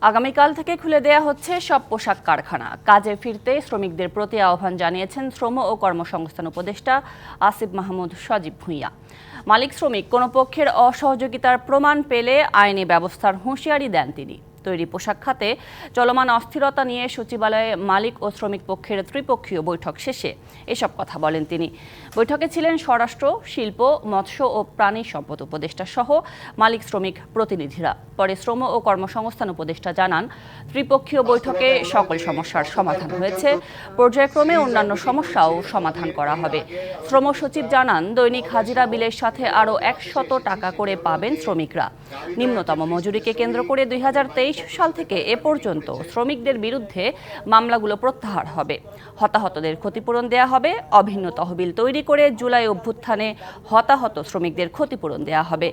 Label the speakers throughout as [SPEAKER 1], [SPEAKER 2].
[SPEAKER 1] আগামীকাল থেকে খুলে দেয়া হচ্ছে সব পোশাক কারখানা। কাজে ফিরতে শ্রমিকদের প্রতি আহ্বান জানিয়েছেন শ্রম ও কর্মসংস্থান উপদেষ্টা আসিফ মাহমুদ সজীব ভুঁইয়া। মালিক শ্রমিক কোনো পক্ষের অসহযোগিতার প্রমাণ পেলে আইনি ব্যবস্থার হুঁশিয়ারি দেন তিনি। তৈরি পোশাক খাতে চলমান অস্থিরতা নিয়ে সচিবালয়ে মালিক ও শ্রমিক পক্ষের ত্রিপক্ষীয় বৈঠক শেষে এসব কথা বলেন তিনি। বৈঠকে ছিলেন স্বরাষ্ট্র, শিল্প, মৎস্য ও প্রাণী সম্পদ উপদেষ্টা সহ মালিক শ্রমিক প্রতিনিধিরা। পরে শ্রম ও কর্মসংস্থান উপদেষ্টা জানান, ত্রিপক্ষীয় বৈঠকে সকল সমস্যার সমাধান হয়েছে, পর্যায়ক্রমে অন্যান্য সমস্যাও সমাধান করা হবে। শ্রম সচিব জানান, দৈনিক হাজিরা বিলের সাথে আরও 100 টাকা করে পাবেন শ্রমিকরা। নিম্নতম মজুরিকে কেন্দ্র করে 2023 সাল থেকে এ পর্যন্ত শ্রমিকদের বিরুদ্ধে মামলাগুলো প্রত্যাহার হবে। হতাহতদের ক্ষতিপূরণ দেয়া হবে। অভিন্ন তহবিল তৈরি করে জুলাই অভ্যুত্থানে হতাহত শ্রমিকদের ক্ষতিপূরণ দেয়া হবে।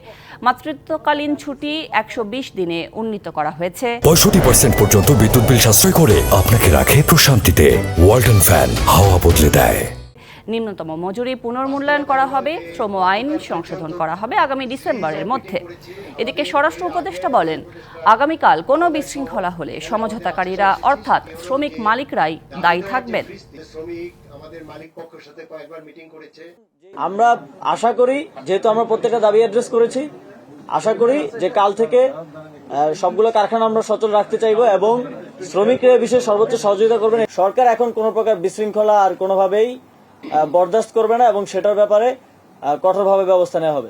[SPEAKER 1] মাতৃত্বকালীন ছুটি 120 দিনে উন্নীত করা হয়েছে।
[SPEAKER 2] 65% পর্যন্ত বিদ্যুৎ বিল সাশ্রয় করে আপনাকে রাখে প্রশান্তিতে। ওয়ালটন ফ্যান হাওয়া বদলে দেয়।
[SPEAKER 1] নিম্নতম মজুরি পুনর্মূল্যায়ন করা হবে। শ্রম আইন সংশোধন করা হবে আগামী ডিসেম্বরের মধ্যে। এদিকে স্বরাষ্ট্র উপদেষ্টা বলেন, আগামীকাল কোনো বিশৃঙ্খলা হলে সমঝোতাকারীরা অর্থাৎ শ্রমিক মালিকরাই দায়ী থাকবেন।
[SPEAKER 3] আমরা আশা করি, যেহেতু আমরা প্রত্যেকটা দাবি অ্যাড্রেস করেছি, আশা করি যে কাল থেকে সবগুলো কারখানা আমরা সচল রাখতে চাইবো এবং শ্রমিকরা বিষয়ে সর্বোচ্চ সহযোগিতা করবেন। সরকার এখন কোনো প্রকার বিশৃঙ্খলা আর কোনোভাবেই বরদাস্ত করবে না এবং সেটার ব্যাপারে কঠোরভাবে ব্যবস্থা নেওয়া হবে।